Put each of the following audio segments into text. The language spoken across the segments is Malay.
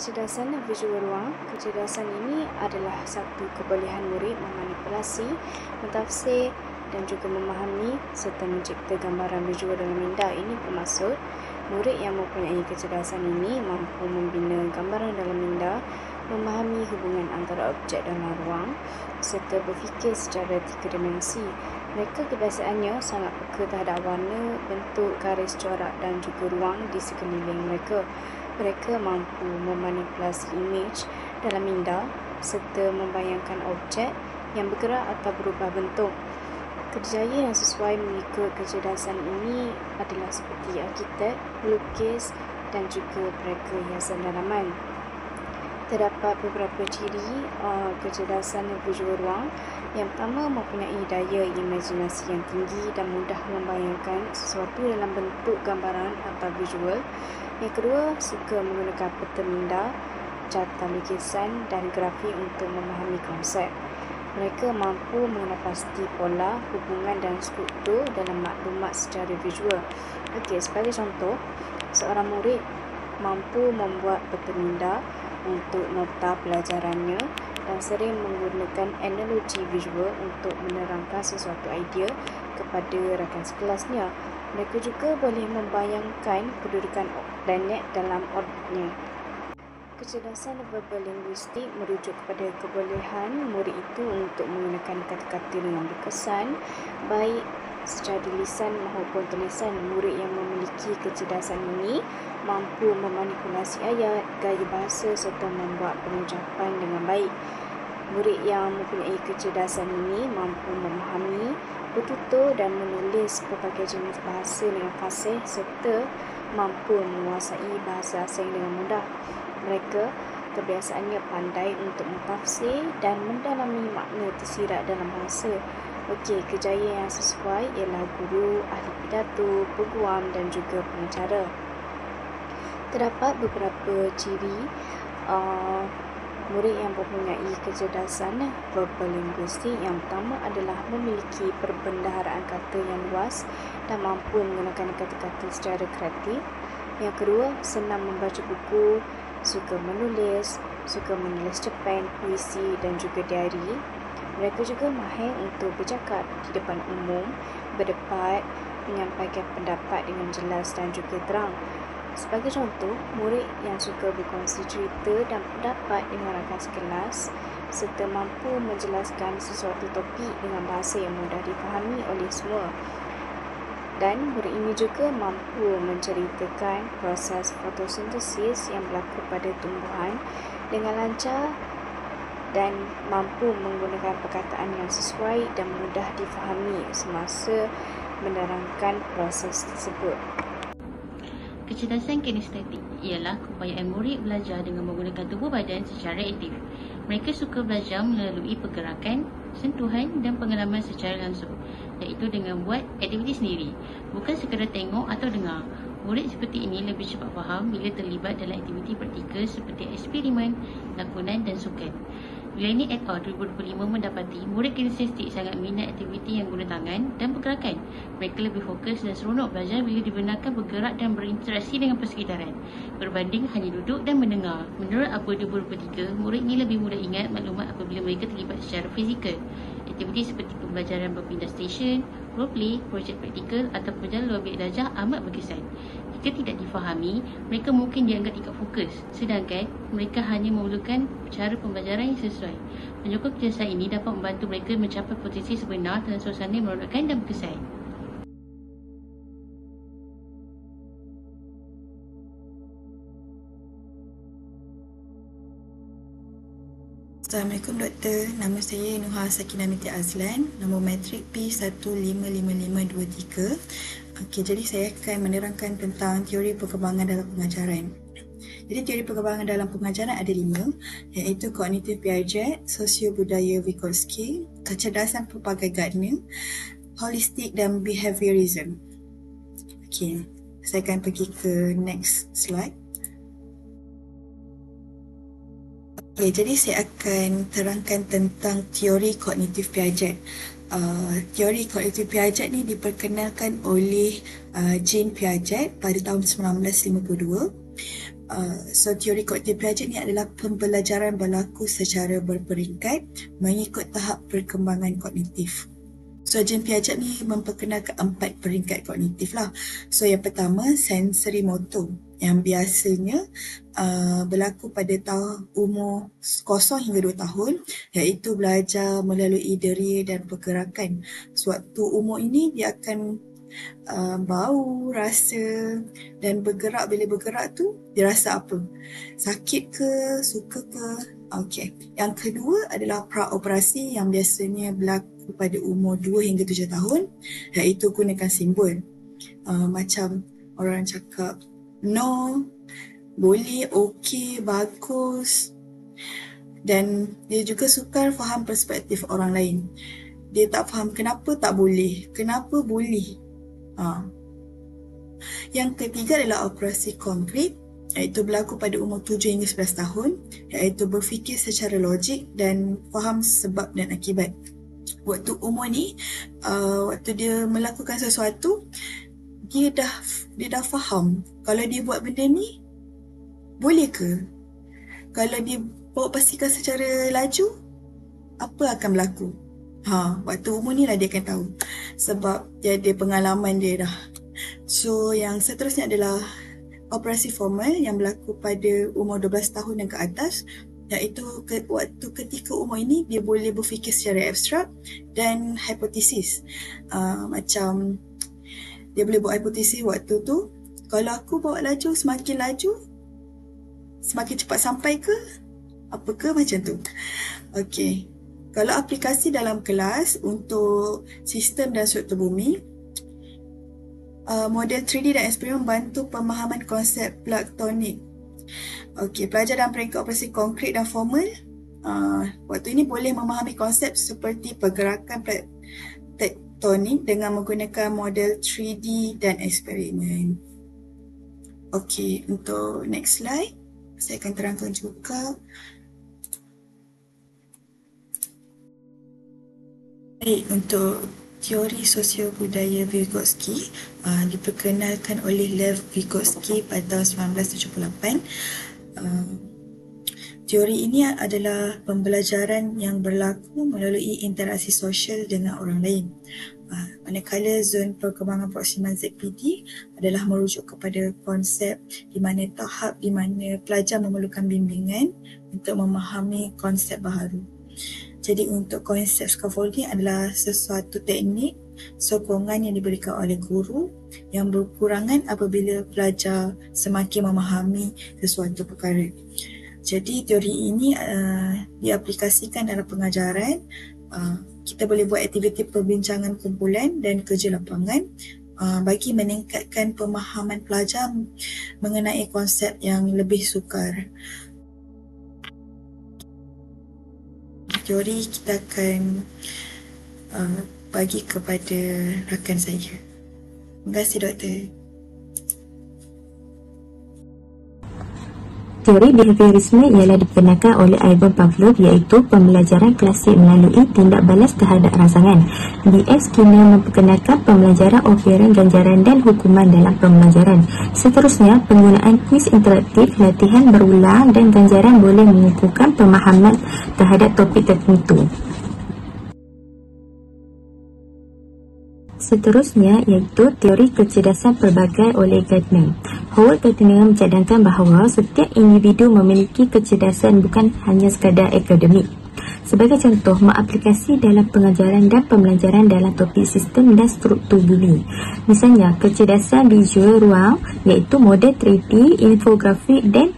Kecerdasan visual ruang. Kecerdasan ini adalah satu kebolehan murid memanipulasi, mentafsir dan juga memahami serta mencipta gambaran visual dalam minda. Ini bermaksud murid yang mempunyai kecerdasan ini mampu membina gambaran dalam minda, memahami hubungan antara objek dalam ruang serta berfikir secara 3 dimensi. Mereka kebiasaannya sangat peka terhadap warna, bentuk, garis, corak dan juga ruang di sekeliling mereka. Mereka mampu memanipulasi imej dalam minda serta membayangkan objek yang bergerak atau berubah bentuk. Kerjaya yang sesuai mengikut kecerdasan ini adalah seperti arkitek, pelukis dan juga mereka hiasan dalaman. Terdapat beberapa ciri kecerdasan visual ruang. Yang pertama, mempunyai daya imajinasi yang tinggi dan mudah membayangkan sesuatu dalam bentuk gambaran atau visual. Yang kedua, suka menggunakan peta minda, carta lukisan dan grafik untuk memahami konsep. Mereka mampu mengenal pasti pola, hubungan dan struktur dalam maklumat secara visual. Okey, sebagai contoh, seorang murid mampu membuat peta minda untuk nota pelajarannya dan sering menggunakan analogi visual untuk menerangkan sesuatu idea kepada rakan sekelasnya. Mereka juga boleh membayangkan kedudukan planet dalam orbitnya. Kecerdasan verbal linguistik merujuk kepada kebolehan murid itu untuk menggunakan kata-kata dengan berkesan, baik secara lisan maupun tulisan. Murid yang memiliki kecerdasan ini mampu memanipulasi ayat, gaya bahasa serta membuat pengucapan dengan baik. Murid yang mempunyai kecerdasan ini mampu memahami, bertutur dan menulis berbagai jenis bahasa dengan fasih serta mampu menguasai bahasa asing dengan mudah. Mereka kebiasaannya pandai untuk mentafsir dan mendalami makna tersirat dalam bahasa. Okey, kejayaan yang sesuai ialah guru, ahli pidato, peguam dan juga pengacara. Terdapat beberapa ciri murid yang mempunyai kecerdasan verbal linguistik. Yang pertama adalah memiliki perbendaharaan kata yang luas dan mampu menggunakan kata-kata secara kreatif. Yang kedua, senang membaca buku, suka menulis cerpen, puisi dan juga diari. Mereka juga mahir untuk bercakap di depan umum, berdebat, menyampaikan pendapat dengan jelas dan juga terang. Sebagai contoh, murid yang suka berkongsi cerita dan pendapat dengan rakan sekelas serta mampu menjelaskan sesuatu topik dengan bahasa yang mudah difahami oleh semua. Dan murid ini juga mampu menceritakan proses fotosintesis yang berlaku pada tumbuhan dengan lancar dan mampu menggunakan perkataan yang sesuai dan mudah difahami semasa menerangkan proses tersebut. Kecerdasan kinestetik ialah keupayaan murid belajar dengan menggunakan tubuh badan secara aktif. Mereka suka belajar melalui pergerakan, sentuhan dan pengalaman secara langsung, iaitu dengan buat aktiviti sendiri, bukan sekadar tengok atau dengar. Murid seperti ini lebih cepat faham bila terlibat dalam aktiviti praktikal seperti eksperimen, lakonan dan sukan. Glennie et al. 2025 mendapati murid kinestetik sangat minat aktiviti yang guna tangan dan pergerakan. Mereka lebih fokus dan seronok belajar bila dibenarkan bergerak dan berinteraksi dengan persekitaran berbanding hanya duduk dan mendengar. Menurut Upper 2023, murid ini lebih mudah ingat maklumat apabila mereka terlibat secara fizikal. Aktiviti seperti pembelajaran berpindah stesen, roleplay, projek praktikal atau perjalanan luar bilik belajar amat berkesan. Jika tidak difahami, mereka mungkin dianggap tidak fokus, sedangkan mereka hanya memerlukan cara pembelajaran yang sesuai. Menyokong kecerdasan ini dapat membantu mereka mencapai potensi sebenar dalam suasana yang meronokkan dan berkesan. Assalamualaikum Doktor, nama saya Nuha Sakinah Binti Azlan, nombor matrik P155523. Okey, jadi saya akan menerangkan tentang teori perkembangan dalam pengajaran. Jadi teori perkembangan dalam pengajaran ada 5, iaitu Kognitif Piaget, Sosio-budaya Vygotsky, Kecerdasan pelbagai Gardner, Holistik dan Behaviorism. Okey, saya akan pergi ke next slide. Okay, jadi saya akan terangkan tentang teori kognitif Piaget. Teori kognitif Piaget ni diperkenalkan oleh Jean Piaget pada tahun 1952. So teori kognitif Piaget ni adalah pembelajaran berlaku secara berperingkat mengikut tahap perkembangan kognitif. So Jean Piaget ni memperkenalkan 4 peringkat kognitif lah. So yang pertama, sensory motor, yang biasanya berlaku pada umur 0 hingga 2 tahun, iaitu belajar melalui deria dan pergerakan. Sewaktu umur ini dia akan bau, rasa dan bergerak. Bila bergerak tu dia rasa apa? Sakit ke? Suka ke? Okey. Yang kedua adalah praoperasi yang biasanya berlaku pada umur 2 hingga 7 tahun, iaitu gunakan simbol. Macam orang cakap no, boleh, okey, bagus. Dan dia juga sukar faham perspektif orang lain. Dia tak faham kenapa tak boleh, kenapa boleh. Yang ketiga adalah operasi konkret, iaitu berlaku pada umur 7 hingga 11 tahun, iaitu berfikir secara logik dan faham sebab dan akibat. Waktu umur ni, waktu dia melakukan sesuatu, dia dah faham kalau dia buat benda ni boleh ke? Kalau dia bawa basikal secara laju, apa akan berlaku? Waktu umur ni lah dia akan tahu, sebab dia ada pengalaman dia dah. So yang seterusnya adalah operasi formal yang berlaku pada umur 12 tahun dan ke atas, iaitu waktu ketika umur ini dia boleh berfikir secara abstrak dan hipotesis. Macam dia boleh buat hipotesis waktu tu, kalau aku bawa laju, semakin cepat sampai ke? Apa ke macam tu? Okey. Kalau aplikasi dalam kelas untuk sistem dan struktur bumi, model 3D dan eksperimen membantu pemahaman konsep plaktonik. Okey, pelajar dalam peringkat operasi konkret dan formal waktu ini boleh memahami konsep seperti pergerakan tektonik dengan menggunakan model 3D dan eksperimen. Okey, untuk next slide saya akan terangkan juga. Baik, untuk teori sosio-budaya Vygotsky diperkenalkan oleh Lev Vygotsky pada tahun 1978. Teori ini adalah pembelajaran yang berlaku melalui interaksi sosial dengan orang lain. Manakala zon perkembangan proksimal ZPD adalah merujuk kepada konsep di mana tahap di mana pelajar memerlukan bimbingan untuk memahami konsep baharu. Jadi untuk konsep scaffolding adalah sesuatu teknik sokongan yang diberikan oleh guru yang berkurangan apabila pelajar semakin memahami sesuatu perkara. Jadi teori ini diaplikasikan dalam pengajaran. Kita boleh buat aktiviti perbincangan kumpulan dan kerja lapangan bagi meningkatkan pemahaman pelajar mengenai konsep yang lebih sukar. Teori kita akan bagi kepada rakan saya. Terima kasih, Doktor. Teori behaviorisme ialah diperkenalkan oleh Ivan Pavlov, iaitu pembelajaran klasik melalui tindak balas terhadap rangsangan. B.F. Skinner memperkenalkan pembelajaran operan ganjaran dan hukuman dalam pembelajaran. Seterusnya, penggunaan kuis interaktif, latihan berulang dan ganjaran boleh mengukuhkan pemahaman terhadap topik tertentu. Seterusnya iaitu teori kecerdasan pelbagai oleh Gardner. Howard Gardner mencadangkan bahawa setiap individu memiliki kecerdasan bukan hanya sekadar akademik. Sebagai contoh, mengaplikasi dalam pengajaran dan pembelajaran dalam topik sistem dan struktur bumi. Misalnya, kecerdasan visual ruang iaitu model 3D, infografik dan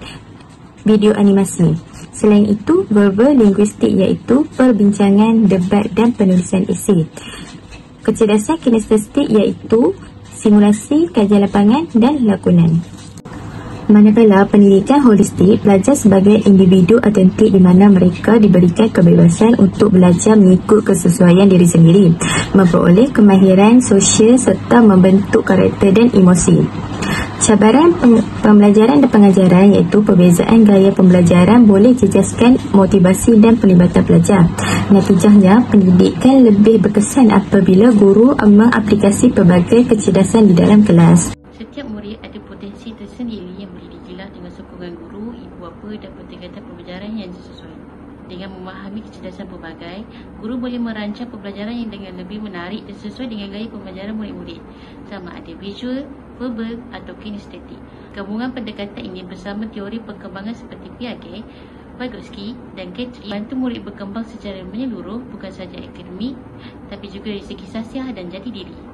video animasi. Selain itu, verbal linguistik iaitu perbincangan, debat dan penulisan esei. Kecerdasan kinestetik iaitu simulasi, kajian lapangan dan lakonan. Manakala pendidikan holistik, pelajar sebagai individu autentik di mana mereka diberikan kebebasan untuk belajar mengikut kesesuaian diri sendiri, memperoleh kemahiran sosial serta membentuk karakter dan emosi. Cabaran pembelajaran dan pengajaran iaitu perbezaan gaya pembelajaran boleh jejaskan motivasi dan pelibatan pelajar. Natijahnya, pendidikan lebih berkesan apabila guru mengaplikasi pelbagai kecerdasan di dalam kelas. Setiap murid ada potensi tersendiri yang boleh digilah dengan sokongan guru, ibu bapa dan pendekatan pembelajaran yang sesuai. Dengan memahami kecerdasan pelbagai, guru boleh merancang pembelajaran yang dengan lebih menarik dan sesuai dengan gaya pembelajaran murid-murid, sama ada visual, verbal atau kinestetik. Gabungan pendekatan ini bersama teori perkembangan seperti Piaget, Vygotsky dan Guthrie bantu murid berkembang secara menyeluruh, bukan sahaja akademik tapi juga dari segi sasiah dan jati diri.